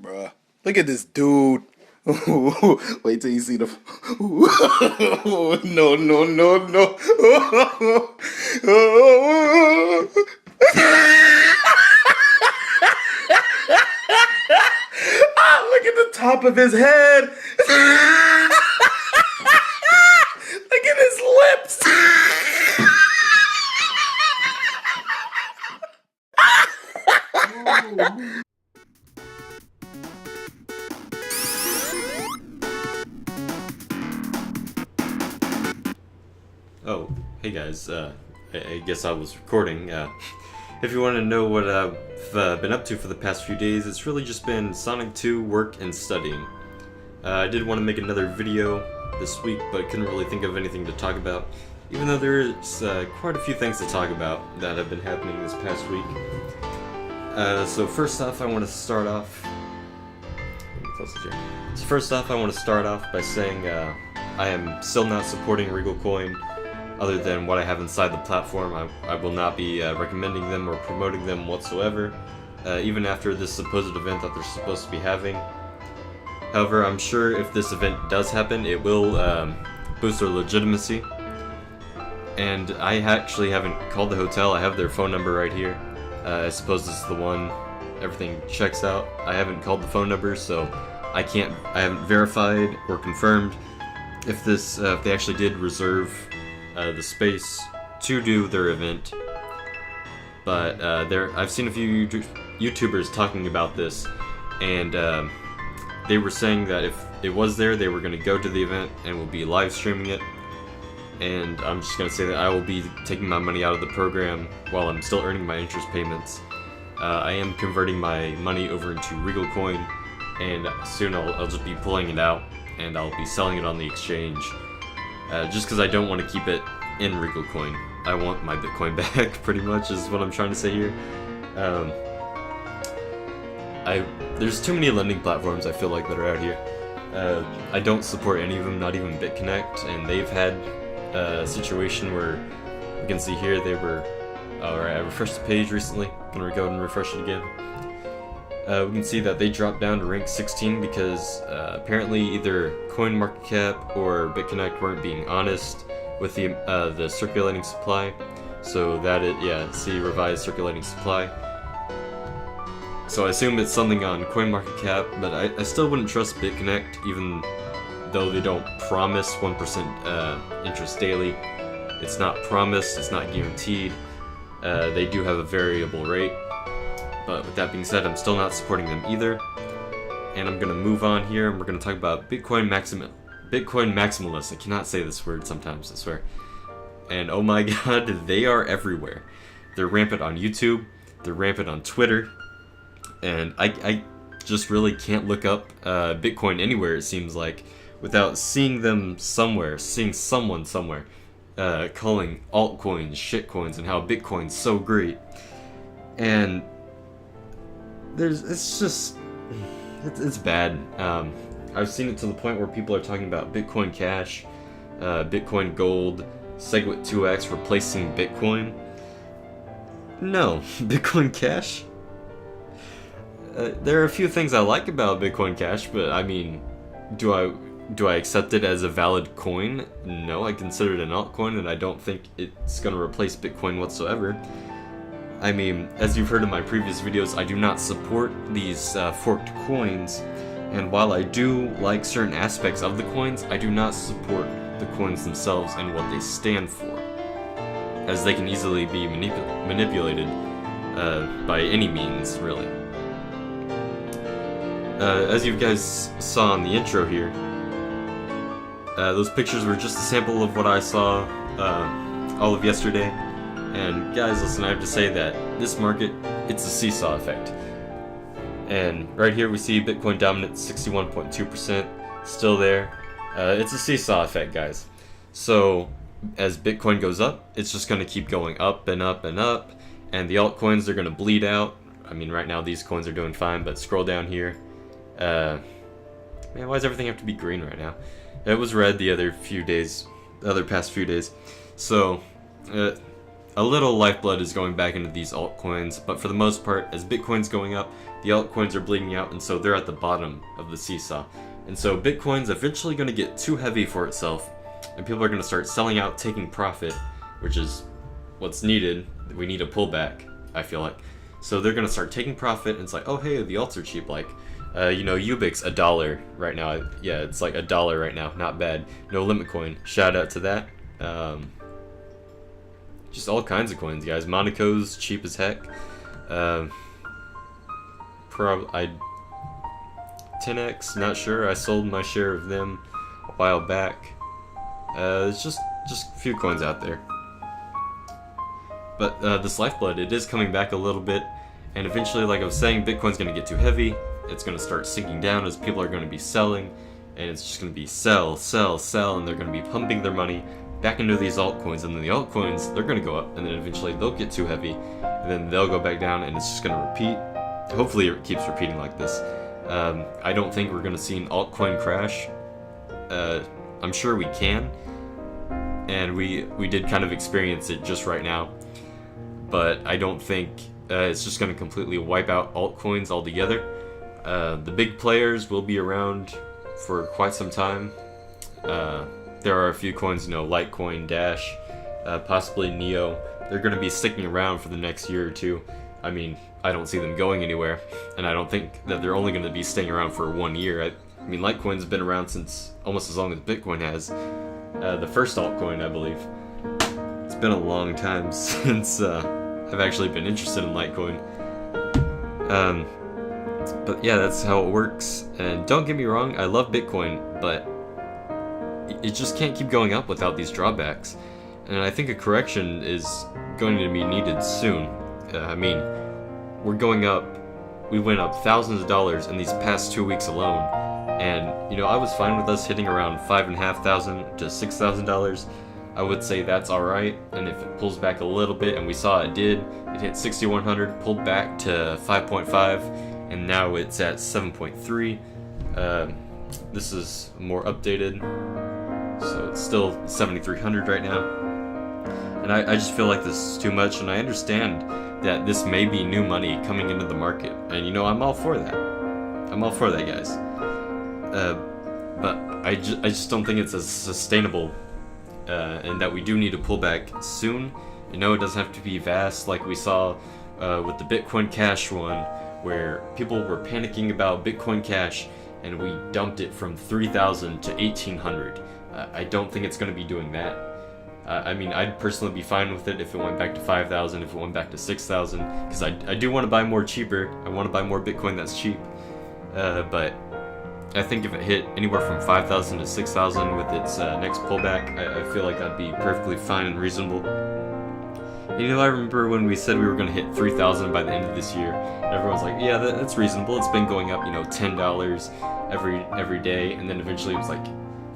Bruh, look at this dude. Wait till you see the. No, no, no, no. Look at the top of his head. Look at his lips. Oh, hey guys, I guess I was recording. If you want to know what I've been up to for the past few days, it's really just been Sonic 2, work, and studying. I did want to make another video this week, but couldn't really think of anything to talk about, even though there's quite a few things to talk about that have been happening this past week. So first off, I want to start off... by saying I am still not supporting Regal Coin. Other than what I have inside the platform, I will not be recommending them or promoting them whatsoever, even after this supposed event that they're supposed to be having. However, I'm sure if this event does happen, it will boost their legitimacy. And I actually haven't called the hotel. I have their phone number right here. I suppose this is the one everything checks out. I haven't called the phone number, so I haven't verified or confirmed if they actually did reserve the space to do their event, but I've seen a few YouTubers talking about this, and they were saying that if it was there, they were going to go to the event and will be live streaming it. And I'm just going to say that I will be taking my money out of the program while I'm still earning my interest payments. I am converting my money over into Regal Coin, and soon I'll just be pulling it out and I'll be selling it on the exchange. Just because I don't want to keep it in Regal Coin. I want my Bitcoin back, pretty much, is what I'm trying to say here. There's too many lending platforms, I feel like, that are out here. I don't support any of them, not even BitConnect, and they've had a situation where, you can see here, they were... Alright, I refreshed the page recently. I'm gonna go and refresh it again. We can see that they dropped down to rank 16 because apparently either CoinMarketCap or BitConnect weren't being honest with the circulating supply. So see revised circulating supply. So I assume it's something on CoinMarketCap, but I still wouldn't trust BitConnect, even though they don't promise 1% interest daily. It's not promised, it's not guaranteed. They do have a variable rate. But with that being said, I'm still not supporting them either. And I'm going to move on here, and we're going to talk about Bitcoin maximalists. I cannot say this word sometimes, I swear. And oh my god, they are everywhere. They're rampant on YouTube, they're rampant on Twitter, and I just really can't look up Bitcoin anywhere, it seems like, without seeing them somewhere, seeing someone somewhere, calling altcoins shitcoins and how Bitcoin's so great. And it's bad. I've seen it to the point where people are talking about Bitcoin Cash, Bitcoin Gold, SegWit 2x replacing Bitcoin. No, Bitcoin Cash? There are a few things I like about Bitcoin Cash, but I mean, do I accept it as a valid coin? No, I consider it an altcoin, and I don't think it's going to replace Bitcoin whatsoever. I mean, as you've heard in my previous videos, I do not support these forked coins, and while I do like certain aspects of the coins, I do not support the coins themselves and what they stand for, as they can easily be manipulated by any means, really. As you guys saw in the intro here, those pictures were just a sample of what I saw all of yesterday. And guys, listen, I have to say that this market, it's a seesaw effect. And right here we see Bitcoin dominant 61.2%, still there. It's a seesaw effect, guys. So as Bitcoin goes up, it's just going to keep going up and up and up, and the altcoins are going to bleed out. I mean, right now these coins are doing fine, but scroll down here. Man, why does everything have to be green right now? It was red the other past few days. So a little lifeblood is going back into these altcoins, but for the most part, as Bitcoin's going up, the altcoins are bleeding out, and so they're at the bottom of the seesaw. And so Bitcoin's eventually going to get too heavy for itself, and people are going to start selling out, taking profit, which is what's needed. We need a pullback, I feel like. So they're going to start taking profit, and it's like, oh hey, the alts are cheap, like, Ubix, $1 right now. Yeah, it's like $1 right now, not bad. No limit coin, shout out to that. Just all kinds of coins, guys. Monaco's cheap as heck. 10x, not sure. I sold my share of them a while back. It's just a few coins out there. But this lifeblood, it is coming back a little bit, and eventually, like I was saying, Bitcoin's going to get too heavy. It's going to start sinking down as people are going to be selling, and it's just going to be sell, sell, sell, and they're going to be pumping their money back into these altcoins, and then the altcoins, they're going to go up, and then eventually they'll get too heavy, and then they'll go back down, and it's just going to repeat. Hopefully it keeps repeating like this. I don't think we're going to see an altcoin crash. I'm sure we can, and we did kind of experience it just right now, but I don't think it's just going to completely wipe out altcoins altogether. The big players will be around for quite some time. There are a few coins, Litecoin, Dash, possibly Neo. They're going to be sticking around for the next year or two. I mean, I don't see them going anywhere, and I don't think that they're only going to be staying around for 1 year. I mean, Litecoin's been around since almost as long as Bitcoin has. The first altcoin, I believe. It's been a long time since I've actually been interested in Litecoin. But yeah, that's how it works. And don't get me wrong, I love Bitcoin, but it just can't keep going up without these drawbacks. And I think a correction is going to be needed soon. I mean, we're going up, we went up thousands of dollars in these past 2 weeks alone. And, I was fine with us hitting around $5,500 to $6,000. I would say that's alright. And if it pulls back a little bit, and we saw it did, it hit 6,100, pulled back to 5.5, and now it's at 7.3. This is more updated, so it's still 7,300 right now. And I just feel like this is too much, and I understand that this may be new money coming into the market, and I'm all for that. I'm all for that, guys. But I just don't think it's as sustainable, and that we do need to pull back soon. It doesn't have to be vast like we saw with the Bitcoin Cash one, where people were panicking about Bitcoin Cash, and we dumped it from 3,000 to 1,800. I don't think it's going to be doing that. I mean, I'd personally be fine with it if it went back to 5,000, if it went back to 6,000, because I do want to buy more cheaper. I want to buy more Bitcoin that's cheap. But I think if it hit anywhere from 5,000 to 6,000 with its next pullback, I feel like that'd be perfectly fine and reasonable. I remember when we said we were going to hit 3,000 by the end of this year, and everyone's like, yeah, that's reasonable. It's been going up, $10 every day, and then eventually it was like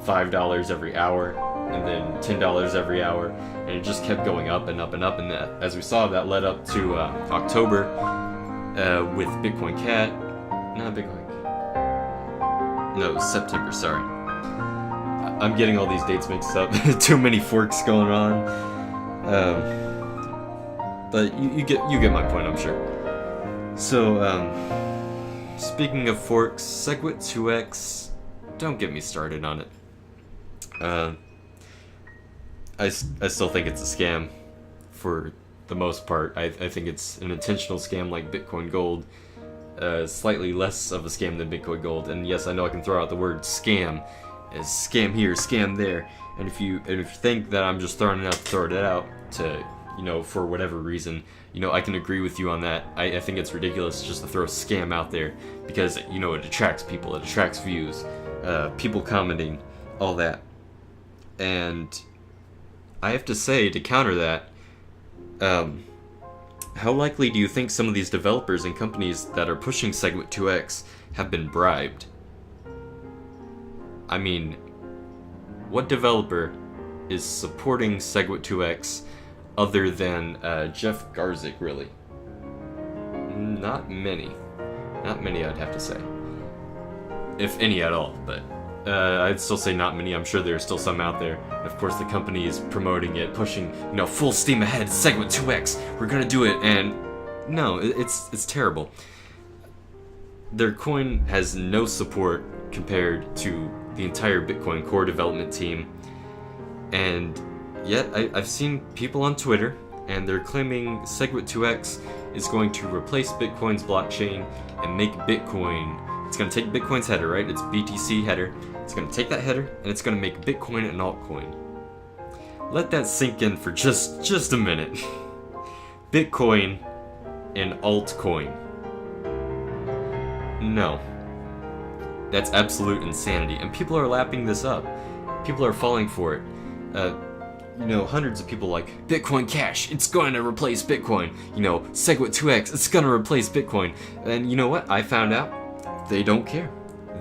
$5 every hour, and then $10 every hour, and it just kept going up and up and up, and that, as we saw, that led up to October with Bitcoin Cat. Not Bitcoin. No, it was September, sorry. I'm getting all these dates mixed up. Too many forks going on. But you get my point, I'm sure. So, speaking of forks, SegWit2x, don't get me started on it. I still think it's a scam for the most part. I think it's an intentional scam like Bitcoin Gold. Slightly less of a scam than Bitcoin Gold. And yes, I know I can throw out the word scam as scam here, scam there. And if you think that I'm just throwing it out to throw it out to, for whatever reason, I can agree with you on that. I think it's ridiculous just to throw scam out there because, it attracts people, it attracts views, people commenting, all that. And I have to say, to counter that, how likely do you think some of these developers and companies that are pushing SegWit2x have been bribed? I mean, what developer is supporting SegWit2x other than Jeff Garzik, really? Not many. Not many, I'd have to say. If any at all, but I'd still say not many. I'm sure there are still some out there. Of course, the company is promoting it, pushing, full steam ahead. Segwit 2x, we're gonna do it, and no, it's terrible. Their coin has no support compared to the entire Bitcoin core development team, and yet I've seen people on Twitter, and they're claiming Segwit 2x is going to replace Bitcoin's blockchain and make Bitcoin. It's going to take Bitcoin's header, right? It's BTC header. It's going to take that header, and it's going to make Bitcoin an altcoin. Let that sink in for just a minute. Bitcoin an altcoin. No. That's absolute insanity, and people are lapping this up. People are falling for it. Hundreds of people like, Bitcoin Cash, it's going to replace Bitcoin. Segwit 2x, it's going to replace Bitcoin. And you know what? I found out they don't care.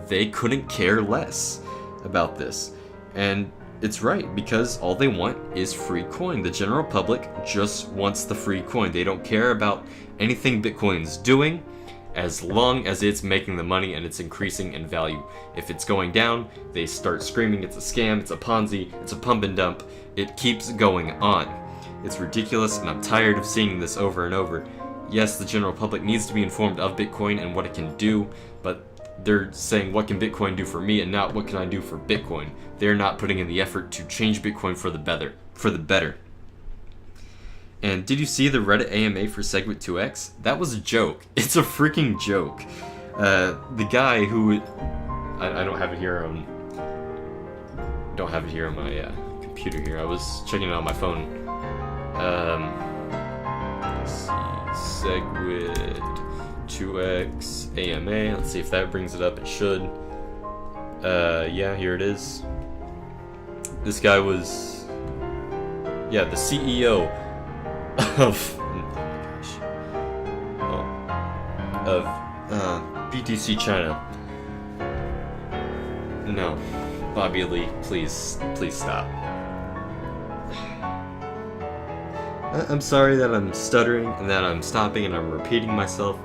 They couldn't care less about this. And it's right, because all they want is free coin. The general public just wants the free coin. They don't care about anything Bitcoin's doing as long as it's making the money and it's increasing in value. If it's going down, they start screaming it's a scam, it's a Ponzi, it's a pump and dump. It keeps going on. It's ridiculous, and I'm tired of seeing this over and over. Yes, the general public needs to be informed of Bitcoin and what it can do, but they're saying, what can Bitcoin do for me, and not what can I do for Bitcoin. They're not putting in the effort to change Bitcoin for the better. And did you see the Reddit AMA for Segwit 2x? That was a joke. It's a freaking joke. The guy who... I don't have it here on... Don't have it here on my computer here. I was checking it on my phone. Let's see. Segwit 2x AMA. Let's see if that brings it up. It should. Yeah, here it is. This guy was... Yeah, the CEO of BTC China. No, Bobby Lee, please stop. I'm sorry that I'm stuttering and that I'm stopping and I'm repeating myself,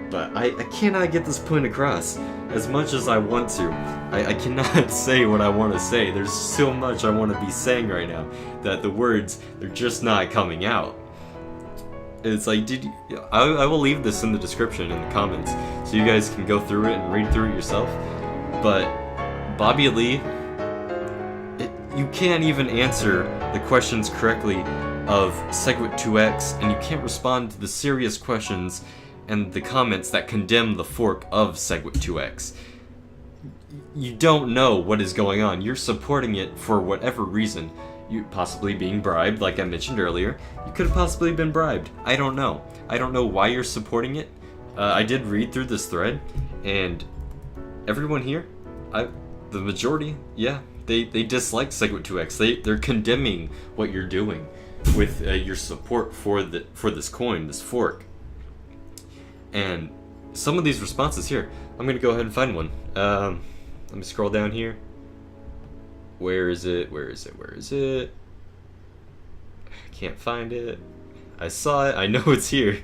but I cannot get this point across as much as I want to. I cannot say what I want to say. There's so much I want to be saying right now that the words, they're just not coming out. It's like, I will leave this in the description in the comments so you guys can go through it and read through it yourself. But Bobby Lee, you can't even answer the questions correctly of Segwit 2x, and you can't respond to the serious questions and the comments that condemn the fork of Segwit 2x. You don't know what is going on. You're supporting it for whatever reason. You possibly being bribed, like I mentioned earlier. You could have possibly been bribed. I don't know. I don't know why you're supporting it. I did read through this thread, and everyone here, the majority, yeah, they dislike Segwit 2x. They're condemning what you're doing with your support for this coin, this fork. And some of these responses here, I'm gonna go ahead and find one. Let me scroll down here. Where is it? I can't find it. I saw it. I know it's here.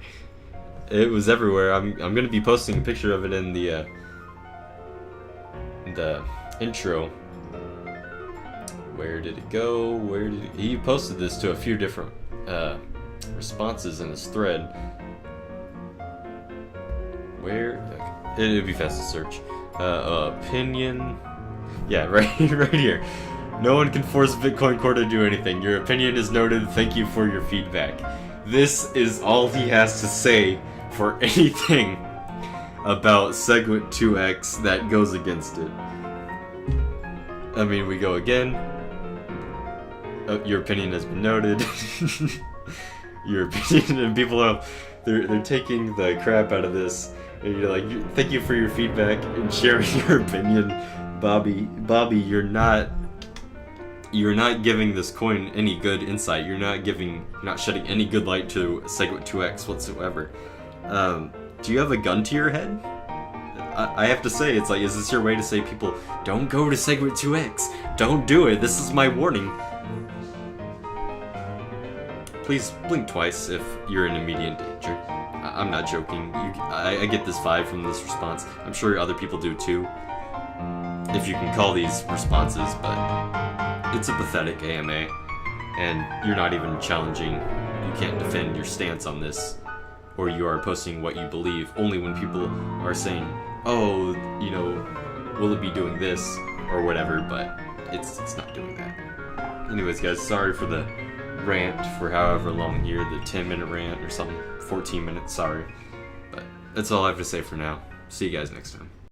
It was everywhere. I'm gonna be posting a picture of it in the intro. Where did it go? He posted this to a few different responses in his thread. Where? Okay. It'd be fast to search. Opinion. Yeah, right here. No one can force Bitcoin Core to do anything. Your opinion is noted. Thank you for your feedback. This is all he has to say for anything about Segwit 2x that goes against it. I mean, we go again. Your opinion has been noted. Your opinion, and people are they're taking the crap out of this. And you're like, thank you for your feedback and sharing your opinion. Bobby, you're not giving this coin any good insight. You're not shedding any good light to Segwit 2x whatsoever. Do you have a gun to your head? I have to say, it's like, is this your way to say people, don't go to Segwit 2x, don't do it, this is my warning. Please blink twice if you're in immediate danger. I'm not joking. I get this vibe from this response. I'm sure other people do too. if you can call these responses, but it's a pathetic AMA, and you're not even challenging, you can't defend your stance on this, or you are posting what you believe only when people are saying, oh, you know, will it be doing this, or whatever, but it's not doing that. Anyways, guys, sorry for the rant for however long here, the 10-minute rant or something, 14 minutes, sorry. But that's all I have to say for now. See you guys next time.